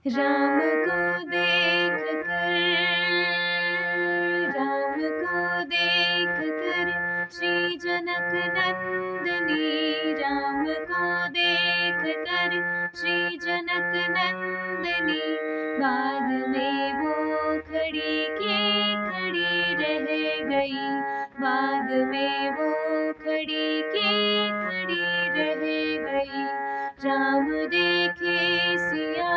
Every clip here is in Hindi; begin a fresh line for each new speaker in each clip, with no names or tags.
राम को देख कर, राम को देख कर श्री जनक नंदनी, राम को देख कर श्री जनक नंदनी, बाग में वो खड़ी की खड़ी रह गई, बाग में वो खड़ी की खड़ी रह गई। राम देखे सिया,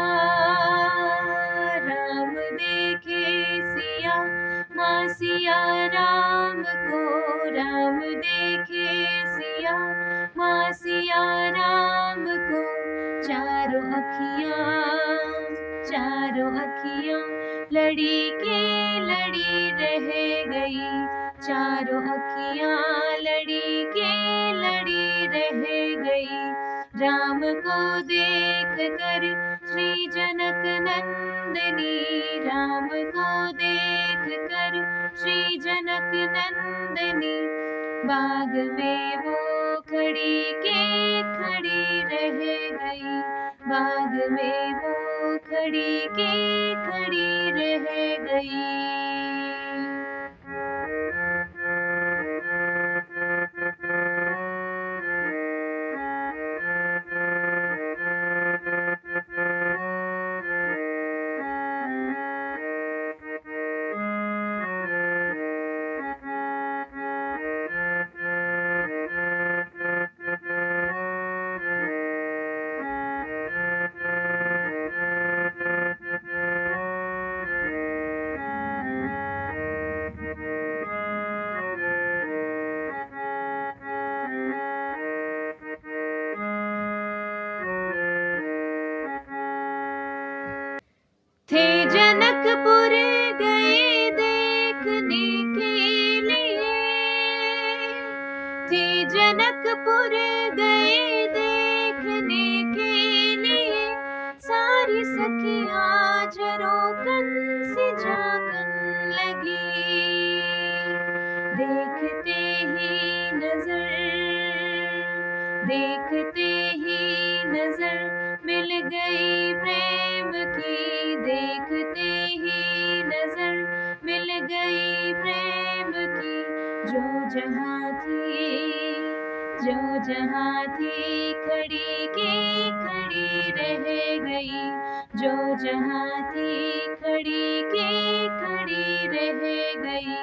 राम देखे सिया, माँ सिया राम को, राम देखे सिया, माँ सिया राम को, चारों अखियाँ लड़ी के लड़ी रह गई, चारों अखियाँ लड़ी के लड़ी रह गई। राम को देख कर श्री जनक नंदनी, राम को देख कर श्री जनक नंदनी, बाग में वो खड़ी के खड़ी रह गई, बाग में वो खड़ी के खड़ी रह गई। थे जनकपुर गए देखने के लिए, थे जनकपुर गए देखने के लिए, सारी सखियाँ झरोखन से झांकन लगी, देखते ही नजर, देखते ही नजर मिल गई प्रेम की, देखते ही नजर मिल गई प्रेम की, जो जहाँ थी, जो जहाँ थी खड़ी की खड़ी रह गई, जो जहाँ थी खड़ी की खड़ी रह गई।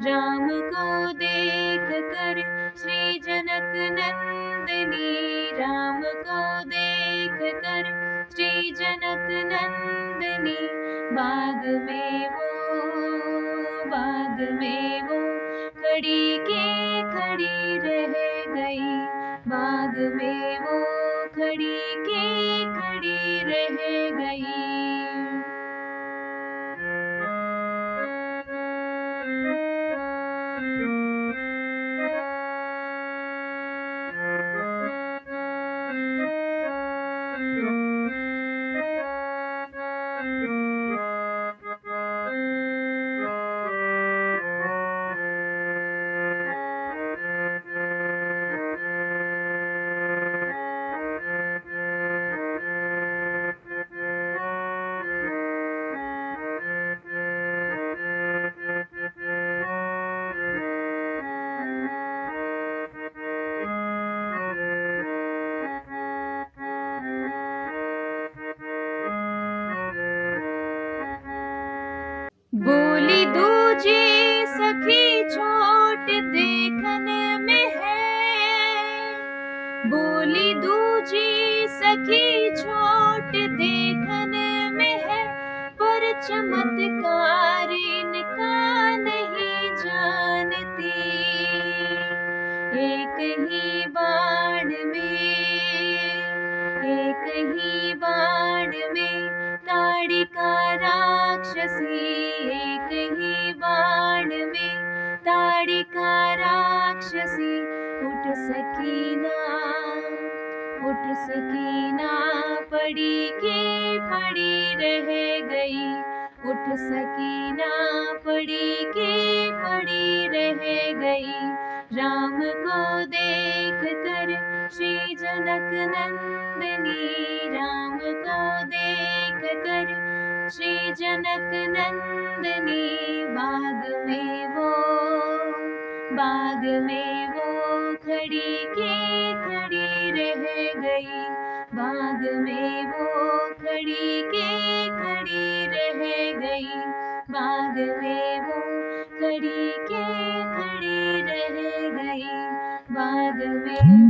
राम को देख कर श्री जनक नंदनी, राम को देख कर श्री जनक नंदनी, बाग में वो खड़ी के खड़ी रह गई, बाग में वो खड़ी के खड़ी रह गई। बोली दूजी सखी छोट देखन में है, बोली दूजी सखी छोट देखन में है, पर चमत्कार इनका नहीं जानती, एक ही बाण में ताड़िका राक्षसी, एक ही बाण में ताड़िका राक्षसी, उठ सकीना पड़ी की पड़ी रह गई, उठ सकीना पड़ी की पड़ी रह गई। राम को देख कर श्री जनक नंदनी, राम को देख कर जनक नंदनी, बाग में वो खड़ी की खड़ी रह गई, बाग में वो खड़ी की खड़ी रह गई, बाग में वो खड़ी की खड़ी रह गई, बाग में वो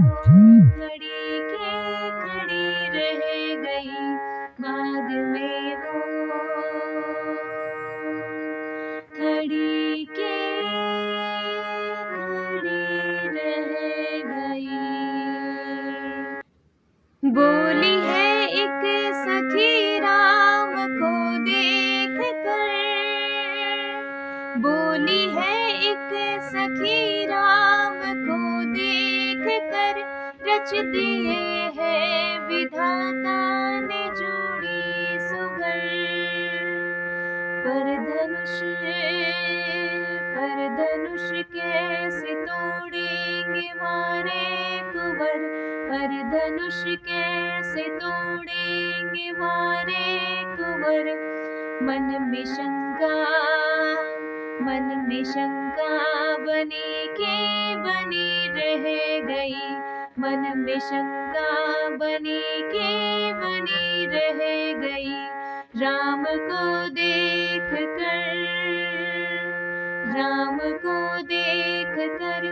खड़ी की खड़ी रह गई, बाग में वो खड़ी के खड़ी रह गई। बोली है एक सखी राम को देख कर, बोली है एक सखी राम को देख कर, रच दिए है विधाता ने जोड़ी सुगर। पर धनुष कैसे तोड़ेंगे मारे कुंवर, पर धनुष कैसे तोड़ेंगे मारे कुंवर। मन में शंका बनी रह गई, मन में शंका बनी रह गई। राम को देख कर